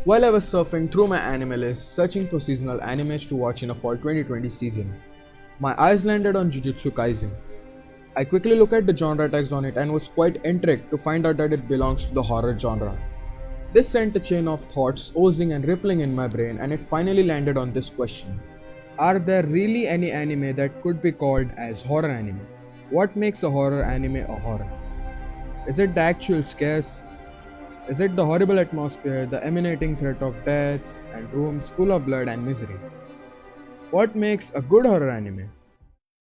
While I was surfing through my anime list, searching for seasonal animes to watch in a fall 2020 season, my eyes landed on Jujutsu Kaisen. I quickly looked at the genre tags on it and was quite intrigued to find out that it belongs to the horror genre. This sent a chain of thoughts oozing and rippling in my brain, and it finally landed on this question. Are there really any anime that could be called as horror anime? What makes a horror anime a horror? Is it the actual scares? Is it the horrible atmosphere, the emanating threat of deaths, and rooms full of blood and misery? What makes a good horror anime?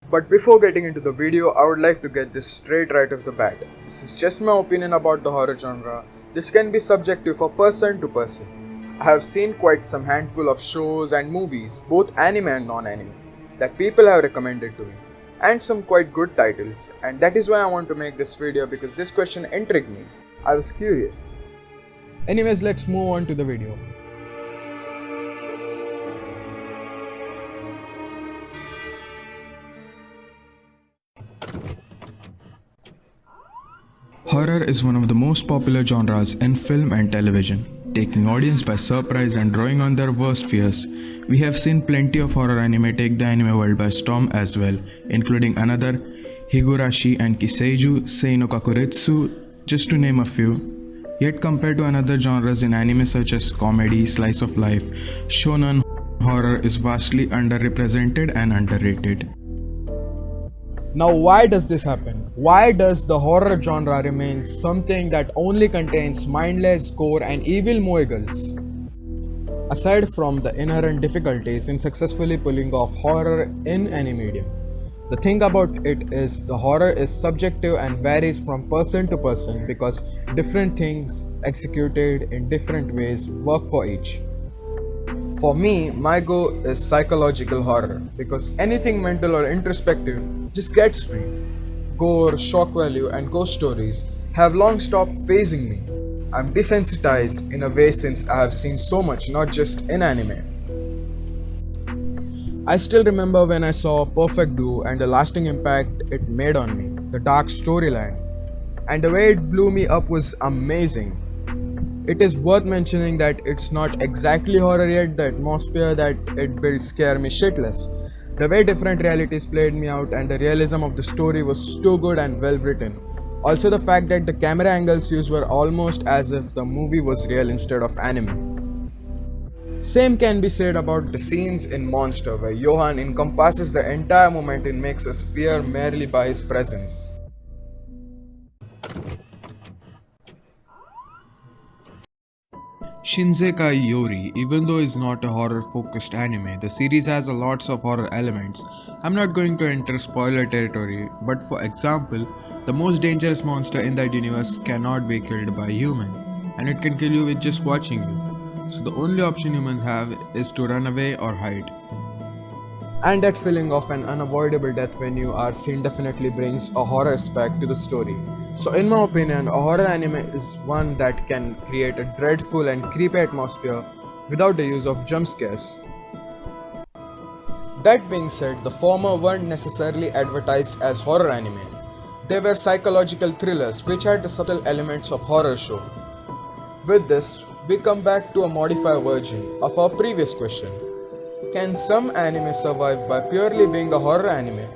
But before getting into the video, I would like to get this straight right off the bat. This is just my opinion about the horror genre. This can be subjective for person to person. I have seen quite some handful of shows and movies, both anime and non-anime, that people have recommended to me, and some quite good titles, and that is why I want to make this video because this question intrigued me. I was curious. Anyways, let's move on to the video. Horror is one of the most popular genres in film and television, taking audience by surprise and drawing on their worst fears. We have seen plenty of horror anime take the anime world by storm as well, including another, Higurashi and Kiseiju Sei no Kakuretsu, just to name a few. Yet compared to another genres in anime such as comedy, slice of life, shonen horror is vastly underrepresented and underrated. Now, why does this happen? Why does the horror genre remain something that only contains mindless gore and evil moguls? Aside from the inherent difficulties in successfully pulling off horror in any medium, the thing about it is the horror is subjective and varies from person to person because different things executed in different ways work for each. For me, my go is psychological horror because anything mental or introspective just gets me. Gore, shock value, and ghost stories have long stopped phasing me. I'm desensitized in a way since I have seen so much, not just in anime. I still remember when I saw Perfect Blue and the lasting impact it made on me, the dark storyline, and the way it blew me up was amazing. It is worth mentioning that it's not exactly horror yet, the atmosphere that it built scared me shitless. The way different realities played me out and the realism of the story was too good and well written. Also the fact that the camera angles used were almost as if the movie was real instead of anime. Same can be said about the scenes in Monster where Johan encompasses the entire moment and makes us fear merely by his presence. Shinsekai Yori, even though it's not a horror focused anime, the series has a lots of horror elements. I'm not going to enter spoiler territory, but for example, the most dangerous monster in that universe cannot be killed by a human, and it can kill you with just watching you. So the only option humans have is to run away or hide. And that feeling of an unavoidable death when you are seen definitely brings a horror aspect to the story. So in my opinion, a horror anime is one that can create a dreadful and creepy atmosphere without the use of jump scares. That being said, the former weren't necessarily advertised as horror anime. They were psychological thrillers which had the subtle elements of horror show. With this, we come back to a modified version of our previous question. Can some anime survive by purely being a horror anime?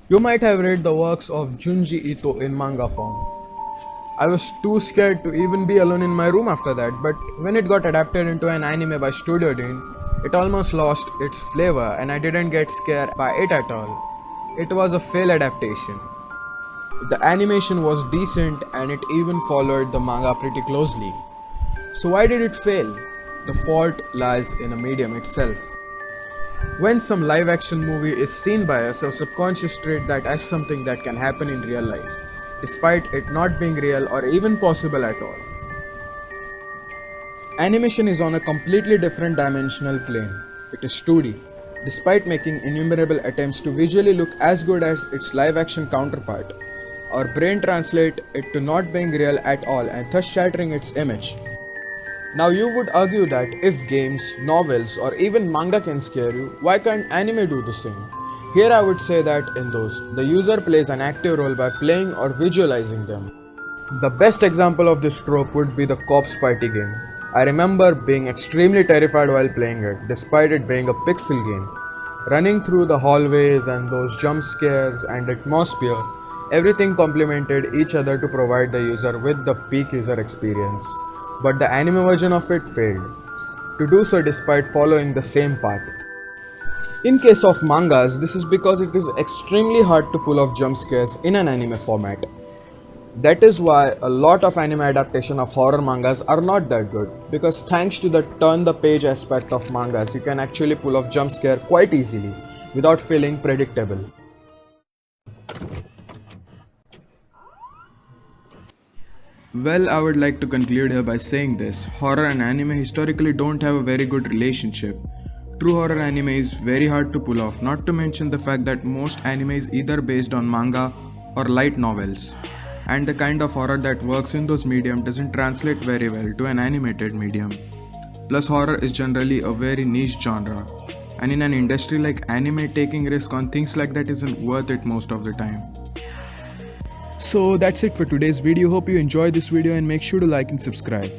You might have read the works of Junji Ito in manga form. I was too scared to even be alone in my room after that, but when it got adapted into an anime by Studio Dean, it almost lost its flavor and I didn't get scared by it at all. It was a failed adaptation. The animation was decent and it even followed the manga pretty closely. So why did it fail? The fault lies in the medium itself. When some live action movie is seen by us, our subconscious treat that as something that can happen in real life, despite it not being real or even possible at all. Animation is on a completely different dimensional plane. It is 2D. Despite making innumerable attempts to visually look as good as its live action counterpart, our brain translates it to not being real at all and thus shattering its image. Now you would argue that if games, novels or even manga can scare you, why can't anime do the same? Here I would say that in those, the user plays an active role by playing or visualizing them. The best example of this trope would be the Cops Party game. I remember being extremely terrified while playing it, despite it being a pixel game. Running through the hallways and those jump scares and atmosphere, everything complemented each other to provide the user with the peak user experience. But the anime version of it failed to do so despite following the same path. In case of mangas, this is because it is extremely hard to pull off jump scares in an anime format. That is why a lot of anime adaptation of horror mangas are not that good, because thanks to the turn the page aspect of mangas, you can actually pull off jump scare quite easily without feeling predictable. Well, I would like to conclude here by saying this. Horror and anime historically don't have a very good relationship. True horror anime is very hard to pull off, not to mention the fact that most anime is either based on manga or light novels. And the kind of horror that works in those medium doesn't translate very well to an animated medium. Plus, horror is generally a very niche genre, and in an industry like anime, taking risk on things like that isn't worth it most of the time. So that's it for today's video. Hope you enjoyed this video and make sure to like and subscribe.